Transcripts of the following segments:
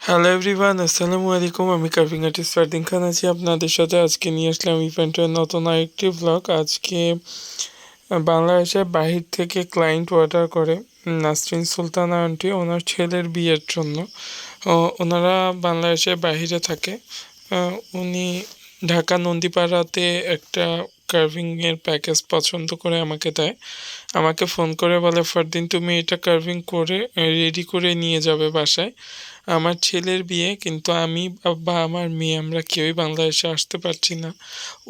Hello everyone, আসসালামু আলাইকুম। আমি কার্ভিং আর্টিস্ট ফারদিন খান আছি আপনাদের সাথে। আজকে নিয়ে আসলাম ইভেন্টের নতুন আরেকটি ভ্লগ। আজকে বাংলাদেশের বাহির থেকে ক্লায়েন্ট অর্ডার করে নাসরিন সুলতানা আন্টি ওনার ছেলের বিয়ের জন্য। ওনারা বাংলাদেশের বাহিরে থাকে। উনি ঢাকা নন্দীপাড়াতে একটা কার্ভিংয়ের প্যাকেজ পছন্দ করে আমাকে দেয়। আমাকে ফোন করে বলে, ফারদিন তুমি এটা কার্ভিং করে রেডি করে নিয়ে যাবে বাসায়। আমার ছেলের বিয়ে, কিন্তু আমি বা আমার মেয়ে আমরা কেউই বাংলাদেশে আসতে পারছি না।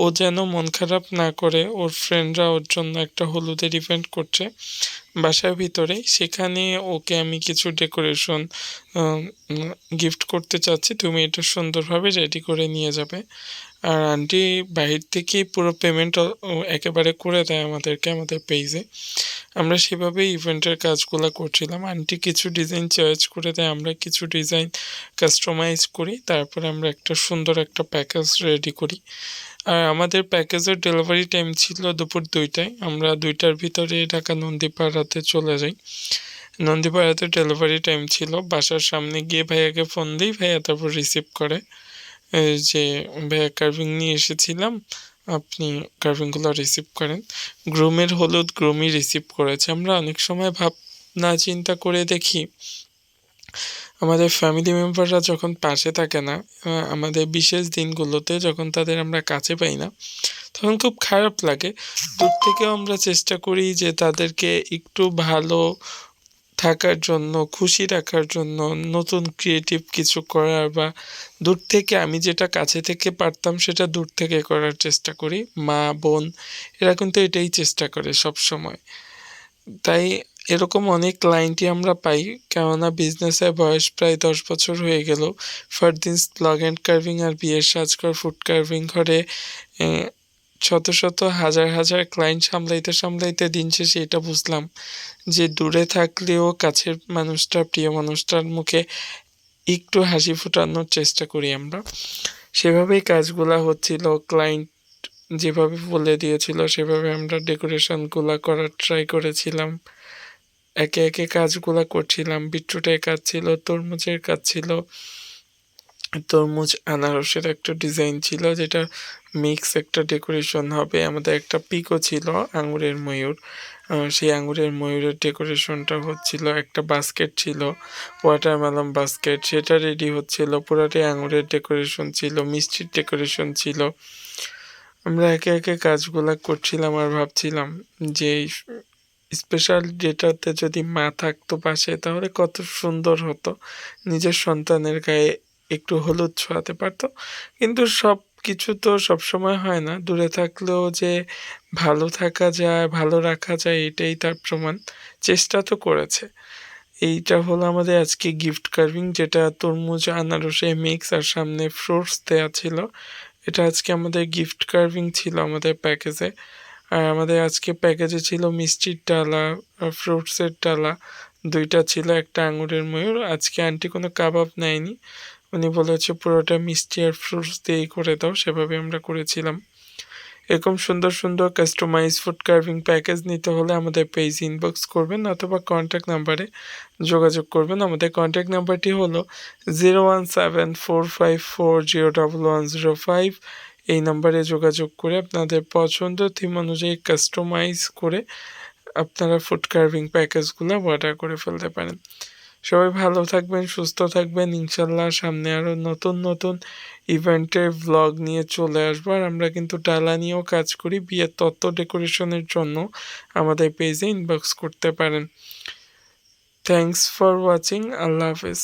ও যেন মন খারাপ না করে, ওর ফ্রেন্ডরা ওর জন্য একটা হলুদের ইভেন্ট করছে বাসার ভিতরেই। সেখানে ওকে আমি কিছু ডেকোরেশন গিফট করতে চাচ্ছি, তুমি এটা সুন্দরভাবে রেডি করে নিয়ে যাবে। আর আন্টি বাহির থেকেই পুরো পেমেন্ট একেবারে করে দেয় আমাদেরকে আমাদের পেজে। আমরা সেভাবেই ইভেন্টের কাজগুলো করছিলাম। আন্টি কিছু ডিজাইন চয়েস করে দেয়, আমরা কিছু ডিজাইন কাস্টমাইজ করি, তারপরে আমরা একটা সুন্দর একটা প্যাকেজ রেডি করি। আর আমাদের প্যাকেজের ডেলিভারি টাইম ছিল দুপুর 2টায়। আমরা 2টার ভিতরে ঢাকা নন্দীপাড়াতে চলে যাই। নন্দীপাড়াতে ডেলিভারি টাইম ছিল। বাসার সামনে গিয়ে ভাইয়াকে ফোন দিই, ভাইয়া তারপর রিসিভ করে যে ভাইয়া কার্ভিং নিয়ে এসেছিলাম, আপনি কার্ভিংগুলো রিসিভ করেন। গ্রুমের হলুদ গ্রুমই রিসিভ করেছে। আমরা অনেক সময় ভাবনা চিন্তা করে দেখি, আমাদের ফ্যামিলি মেম্বাররা যখন পাশে থাকে না, আমাদের বিশেষ দিনগুলোতে যখন তাদের আমরা কাছে পাই না, তখন খুব খারাপ লাগে। দূর থেকেও আমরা চেষ্টা করি যে তাদেরকে একটু ভালো থাকার জন্য, খুশি রাখার জন্য, নতুন ক্রিয়েটিভ কিছু করার, বা দূর থেকে আমি যেটা কাছে থেকে পারতাম সেটা দূর থেকে করার চেষ্টা করি। মা বোন এরা কিন্তু এটাই চেষ্টা করে সব সময়। তাই এরকম অনেক ক্লায়েন্টই আমরা পাই, কেননা বিজনেসের বয়স প্রায় 10 বছর হয়ে গেল। ফারদিনস ব্লগ অ্যান্ড কার্ভিং আর বিয়ের সাজঘর ফুড কার্ভিং ঘরে শত শত হাজার হাজার ক্লায়েন্ট সামলাইতে সামলাইতে দিন শেষে এটা বুঝলাম যে দূরে থাকলেও কাছের মানুষটা, প্রিয় মানুষটার মুখে একটু হাসি ফোটানোর চেষ্টা করি আমরা। সেভাবেই কাজগুলা হচ্ছিল। ক্লায়েন্ট যেভাবে বলে দিয়েছিল সেভাবে আমরা ডেকোরেশনগুলা করার ট্রাই করেছিলাম। একে একে কাজগুলা করছিলাম। বিটরুটের কাজ ছিল, তরমুজের কাজ ছিল, তরমুজ আনারসের একটা ডিজাইন ছিল যেটা মিক্স একটা ডেকোরেশন হবে। আমাদের একটা পিকও ছিল আঙুরের ময়ূর, সেই আঙুরের ময়ূরের ডেকোরেশনটা হচ্ছিল। একটা বাস্কেট ছিল, ওয়াটারমেলন বাস্কেট, সেটা রেডি হচ্ছিল। পুরাটাই আঙুরের ডেকোরেশন ছিল, মিষ্টির ডেকোরেশন ছিল। আমরা একে একে কাজগুলা করছিলাম আর ভাবছিলাম যে স্পেশাল ডেটাতে যদি মা থাকতো পাশে তাহলে কত সুন্দর হতো, নিজের সন্তানের গায়ে একটু হলুদ ছোঁয়াতে পারতো। কিন্তু সব কিছু তো সবসময় হয় না, দূরে থাকলেও যে ভালো থাকা যায়, ভালো রাখা যায়, এটাই তার প্রমাণ। চেষ্টা তো করেছে। এইটা হলো আমাদের আজকে গিফট কার্ভিং, যেটা তরমুজ আনারসে মিক্স আর সামনে ফ্রুটস দেওয়া ছিল। এটা আজকে আমাদের গিফট কার্ভিং ছিল আমাদের প্যাকেজে। আর আমাদের আজকে প্যাকেজে ছিল মিষ্টির ডালা, ফ্রুটসের ডালা 2টা ছিল, একটা আঙুরের ময়ূর। আজকে আন্টি কোনো কাবাব নেয়নি, উনি বলেছে পুরোটা মিষ্টি আর ফ্রুটস দিয়েই করে দাও, সেভাবে আমরা করেছিলাম। এরকম সুন্দর সুন্দর কাস্টমাইজ ফুড কার্ভিং প্যাকেজ নিতে হলে আমাদের পেজ ইনবক্স করবেন অথবা কন্ট্যাক্ট নাম্বারে যোগাযোগ করবেন। আমাদের কন্ট্যাক্ট নাম্বারটি হলো 01745401105। এই নাম্বারে যোগাযোগ করে আপনাদের পছন্দ থিম অনুযায়ী কাস্টমাইজ করে আপনারা ফুড কার্ভিং প্যাকেজগুলো অর্ডার করে ফেলতে পারেন। সবাই ভালো থাকবেন, সুস্থ থাকবেন। ইনশাল্লাহ সামনে আরও নতুন নতুন ইভেন্টের ভ্লগ নিয়ে চলে আসবো। আর আমরা কিন্তু ডালা নিয়েও কাজ করি, বিয়ের তত্ত্ব ডেকোরেশনের জন্য আমাদের পেজে ইনবক্স করতে পারেন। Thanks for watching. আল্লাহ হাফেজ।